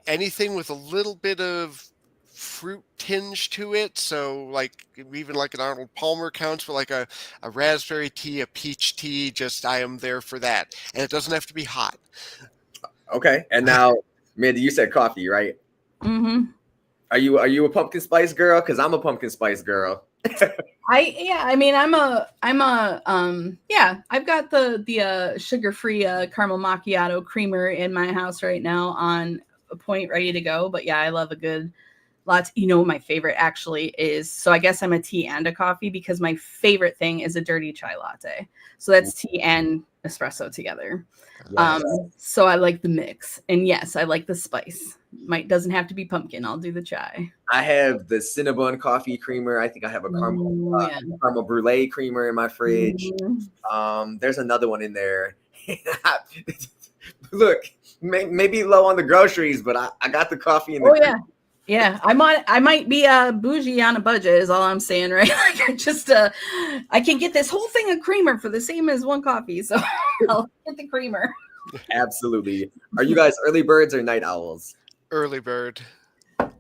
Anything with a little bit of fruit tinge to it, so like even like an Arnold Palmer counts, but like a raspberry tea, a peach tea, just I am there for that, and it doesn't have to be hot. Okay, and now Mandy, you said coffee, right? Mm-hmm. Are you a pumpkin spice girl? Because I'm a pumpkin spice girl. I mean I've got the sugar-free caramel macchiato creamer in my house right now on a point, ready to go. But yeah, I love a good latte. You know what my favorite actually is? So I guess I'm a tea and a coffee, because my favorite thing is a dirty chai latte. So that's tea and espresso together. Yes. So I like the mix, and yes, I like the spice. Doesn't have to be pumpkin. I'll do the chai. I have the Cinnabon coffee creamer. I think I have a caramel brulee creamer in my fridge. There's another one in there. Look, maybe low on the groceries, but I got the coffee in the. Oh yeah. Yeah, I might be bougie on a budget is all I'm saying, right? Like I just I can get this whole thing of creamer for the same as one coffee, so I'll get the creamer. Absolutely. Are you guys early birds or night owls? Early bird.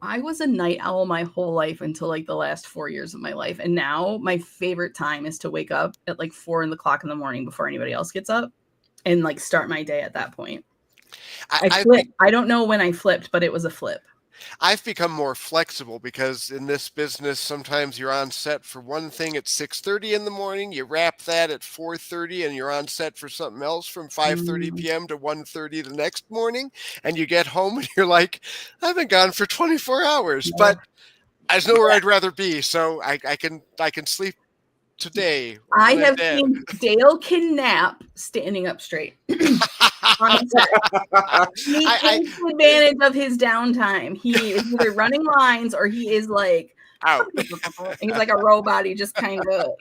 I was a night owl my whole life until like the last 4 years of my life, and now my favorite time is to wake up at like 4 o'clock in the morning before anybody else gets up, and like start my day at that point. I flipped. I don't know when I flipped, but it was a flip. I've become more flexible because in this business, sometimes you're on set for one thing at 6:30 in the morning, you wrap that at 4:30, and you're on set for something else from 5:30 p.m. to 1:30 the next morning, and you get home and you're like, I've been gone for 24 hours, but I know where I'd rather be, so I can sleep today. I have seen Dale can nap standing up straight. On set. He takes advantage of his downtime. He is either running lines or he is like out. He's like a robot. He just kind of,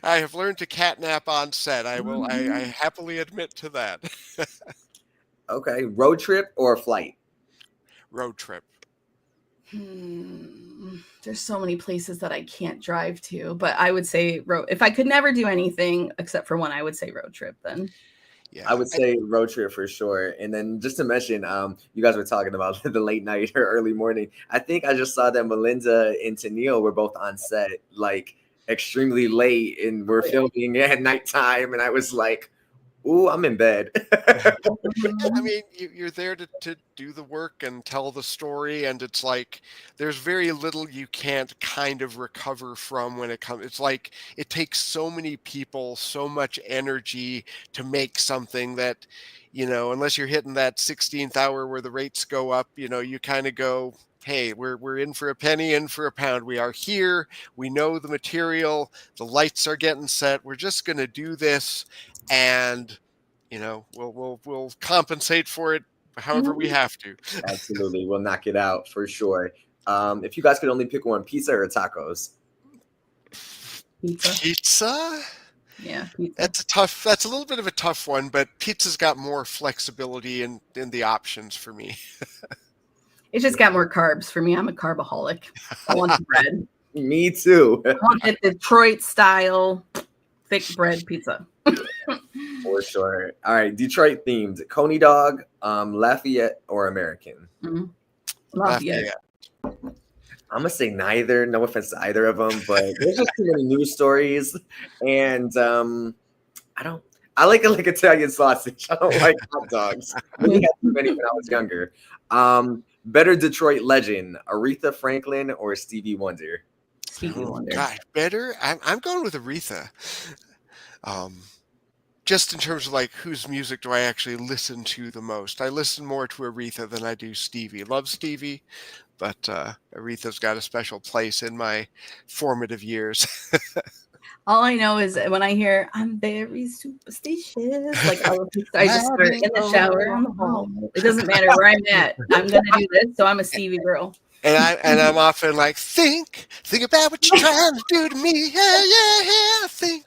I have learned to catnap on set. I will. I happily admit to that. Okay, road trip or flight? Road trip. There's so many places that I can't drive to, but I would say road. If I could never do anything except for one, I would say road trip then. Yeah, I would say road trip for sure. And then just to mention, you guys were talking about the late night or early morning. I think I just saw that Melinda and Tennille were both on set like extremely late, and we're filming at nighttime. And I was like, ooh, I'm in bed. I mean, you're there to do the work and tell the story, and it's like there's very little you can't kind of recover from when it comes. It's like it takes so many people, so much energy to make something that, unless you're hitting that 16th hour where the rates go up, you kind of go, hey, we're in for a penny, in for a pound. We are here. We know the material. The lights are getting set. We're just going to do this. And we'll compensate for it however we have to. Absolutely, we'll knock it out for sure. If you guys could only pick one, pizza or tacos? Pizza? Yeah, pizza. That's a little bit of a tough one, but pizza's got more flexibility in the options for me. It's just got more carbs for me. I'm a carbaholic. I want the bread. Me too. I want the Detroit style thick bread pizza. For sure. All right, Detroit themed. Coney dog, Lafayette, or American? Lafayette. I'm gonna say neither. No offense to either of them, but there's just too many news stories, and I like Italian sausage. I don't like hot dogs. We had too many when I was younger. Better Detroit legend, Aretha Franklin or Stevie Wonder? Stevie Wonder. God, better. I'm going with Aretha. Just in terms of like whose music do I actually listen to the most? I listen more to Aretha than I do Stevie. Love Stevie, but Aretha's got a special place in my formative years. All I know is when I hear "I'm very superstitious," like I just start in the shower on the hall. It doesn't matter where I'm at. I'm gonna do this, so I'm a Stevie girl. And I'm often like, think about what you're trying to do to me. Yeah. Think.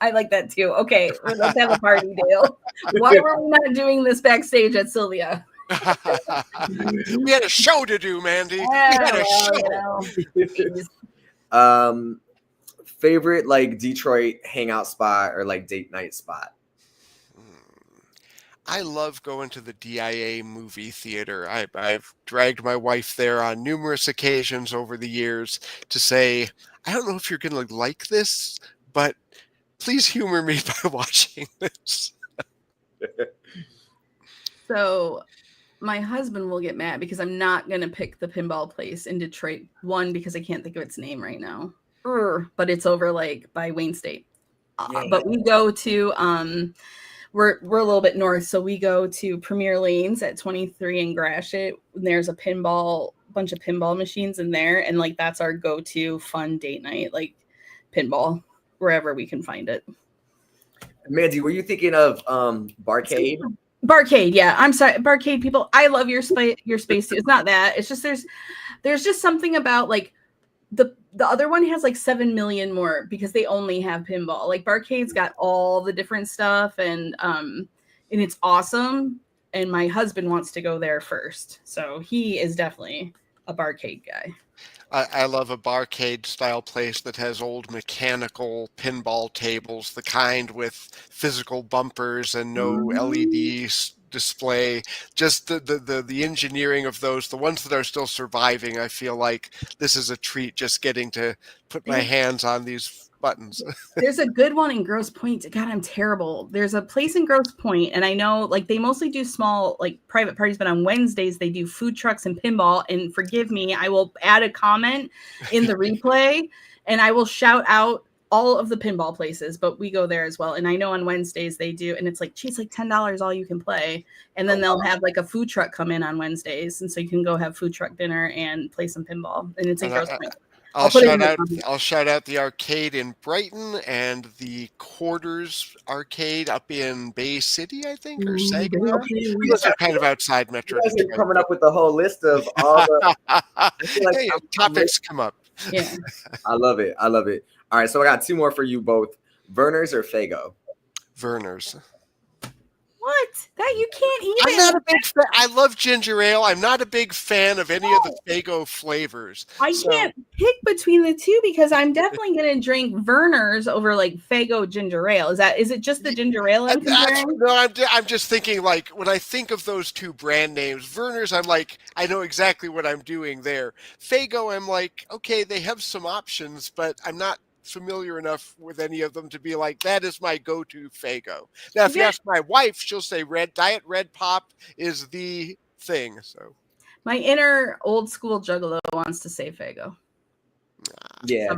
I like that too. Okay, let's have a party, Dale. Why were we not doing this backstage at Sylvia? We had a show to do, Mandy. We had a show. Favorite like Detroit hangout spot or like date night spot? I love going to the DIA movie theater. I've dragged my wife there on numerous occasions over the years to say, I don't know if you're going to like this, but please humor me by watching this. So my husband will get mad because I'm not going to pick the pinball place in Detroit. One, because I can't think of its name right now. But it's over like by Wayne State. But we go to we're a little bit north, so we go to Premier Lanes at 23 and Gratiot. There's a bunch of pinball machines in there, and like that's our go-to fun date night, like pinball wherever we can find it. Mandy, were you thinking of Barcade? Barcade, yeah. I'm sorry, Barcade people. I love your space too. It's not that. It's just there's just something about like the other one has like 7 million more because they only have pinball. Like Barcade's got all the different stuff and it's awesome. And my husband wants to go there first, so he is definitely a Barcade guy. I love a barcade style place that has old mechanical pinball tables, the kind with physical bumpers and no LED display. Just the engineering of those, the ones that are still surviving, I feel like this is a treat just getting to put my hands on these buttons. There's a good one in Grosse Pointe. God, I'm terrible. There's a place in Grosse Pointe, and I know like they mostly do small like private parties, but on Wednesdays they do food trucks and pinball. And forgive me, I will add a comment in the replay and I will shout out all of the pinball places, but we go there as well. And I know on Wednesdays they do, and it's like, geez, like $10 all you can play. And then they'll have like a food truck come in on Wednesdays. And so you can go have food truck dinner and play some pinball. And it's in Grosse Pointe. I'll shout out the arcade in Brighton and the Quarters arcade up in Bay City, I think, or Saginaw. Those are kind of outside Metro. You guys are coming up with the whole list of all the topics come up. Yeah, I love it. All right, so I got two more for you both. Verner's or Faygo? Verner's. What? That you can't even. I'm not a big fan. I love ginger ale. I'm not a big fan of any of the Faygo flavors. I can't pick between the two because I'm definitely going to drink Verner's over like Faygo ginger ale. Is it just the ginger ale I'm comparing? No, I'm just thinking like when I think of those two brand names, Verner's, I'm like, I know exactly what I'm doing there. Faygo, I'm like, okay, they have some options, but I'm not familiar enough with any of them to be like, that is my go-to Faygo. Now, if you ask my wife, she'll say Diet Red Pop is the thing. So my inner old school juggalo wants to say Faygo. Yeah,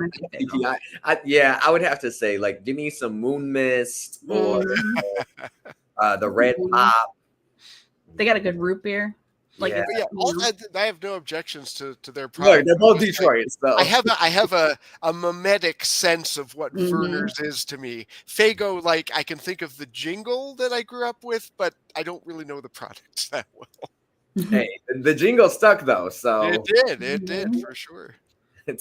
I would have to say like, give me some Moon Mist or the Red Pop. They got a good root beer. Like I have no objections to their product. They're both Detroit. So I have a mimetic sense of what Verner's is to me. Faygo, like I can think of the jingle that I grew up with, but I don't really know the product that well. Hey, the jingle stuck though, so it did for sure.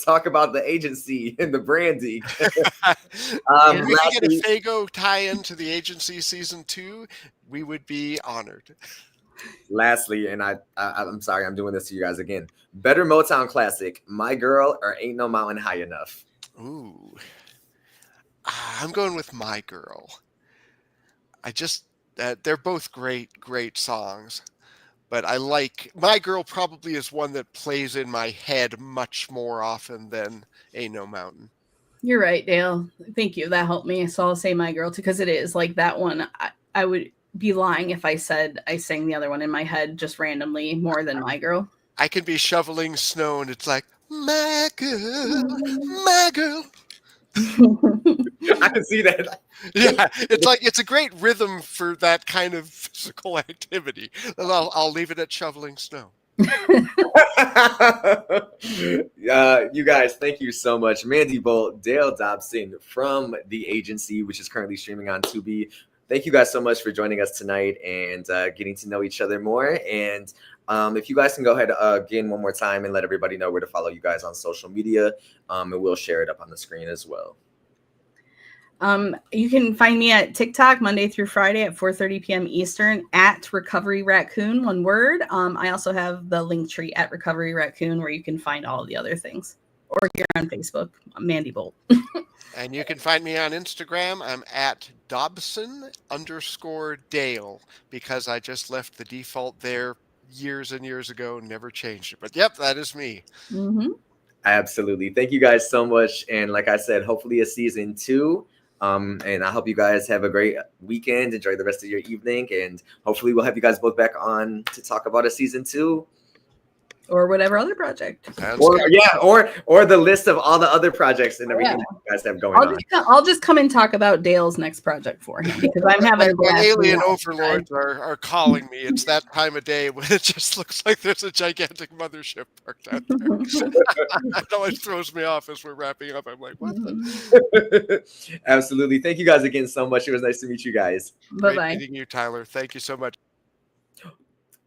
Talk about the agency and the branding. If we could get a Faygo tie-in to the agency season 2, we would be honored. Lastly, and I'm sorry, I'm doing this to you guys again. Better Motown classic, My Girl or Ain't No Mountain High Enough? Ooh. I'm going with My Girl. They're both great songs. But I like My Girl probably is one that plays in my head much more often than Ain't No Mountain. You're right, Dale. Thank you. That helped me. So I'll say My Girl too, because it is like that one. I would be lying if I said I sang the other one in my head just randomly more than My Girl. I can be shoveling snow and it's like, My Girl, My Girl. I can see that. Yeah, it's a great rhythm for that kind of physical activity. And I'll leave it at shoveling snow. You guys, thank you so much. Mandy Boult, Dale Dobson from the agency, which is currently streaming on Tubi. Thank you guys so much for joining us tonight and getting to know each other more. And if you guys can go ahead again one more time and let everybody know where to follow you guys on social media, and we'll share it up on the screen as well. You can find me at TikTok Monday through Friday at 4:30 p.m. Eastern at Recovery Raccoon, one word. I also have the link tree at Recovery Raccoon where you can find all of the other things. Or here on Facebook, Mandy Boult. And you can find me on Instagram. I'm at Dobson_Dale because I just left the default there years and years ago, never changed it. But yep, that is me. Mm-hmm. Absolutely. Thank you guys so much. And like I said, hopefully a season 2. And I hope you guys have a great weekend. Enjoy the rest of your evening. And hopefully we'll have you guys both back on to talk about a season 2. Or whatever other project. Or the list of all the other projects and everything that you guys have going on. I'll just come and talk about Dale's next project for him because I'm having a blast. Alien overlords are calling me. It's that time of day when it just looks like there's a gigantic mothership parked out there. It always throws me off as we're wrapping up. I'm like, what the? Absolutely. Thank you guys again so much. It was nice to meet you guys. Bye-bye. Great meeting you, Tyler. Thank you so much.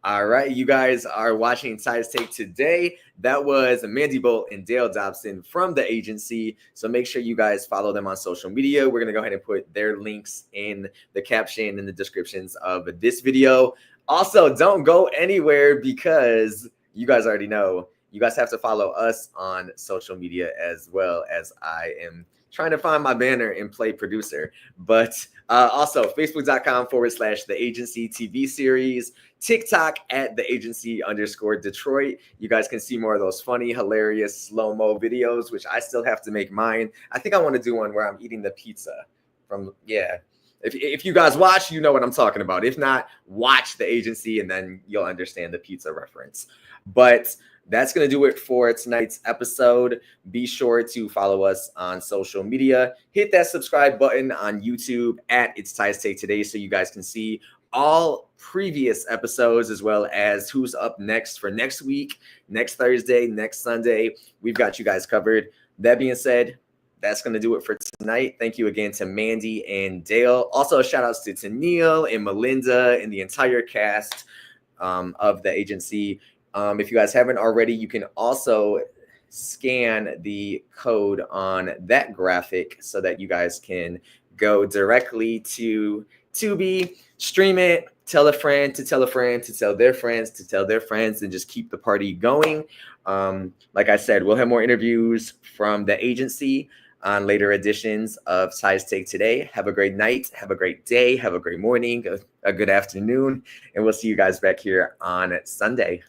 All right, you guys are watching Ty's Take today. That was Mandy Boult and Dale Dobson from the agency. So make sure you guys follow them on social media. We're going to go ahead and put their links in the caption and the descriptions of this video. Also, don't go anywhere because you guys already know you guys have to follow us on social media as well, as I am trying to find my banner and play producer. But also facebook.com/the agency TV series, TikTok at the agency_Detroit. You guys can see more of those funny, hilarious slow-mo videos, which I still have to make mine. I think I want to do one where I'm eating the pizza from, yeah. If you guys watch, you know what I'm talking about. If not, watch the agency and then you'll understand the pizza reference. But that's going to do it for tonight's episode. Be sure to follow us on social media. Hit that subscribe button on YouTube at It's Ty's Take Today so you guys can see all previous episodes as well as who's up next for next week, next Thursday, next Sunday. We've got you guys covered. That being said, that's going to do it for tonight. Thank you again to Mandy and Dale. Also, shout outs to Tennille and Melinda and the entire cast of the agency. If you guys haven't already, you can also scan the code on that graphic so that you guys can go directly to Tubi, stream it, tell a friend to tell a friend to tell their friends to tell their friends, and just keep the party going. Like I said, we'll have more interviews from the agency on later editions of Ty's Take Today. Have a great night, have a great day, have a great morning, a good afternoon, and we'll see you guys back here on Sunday.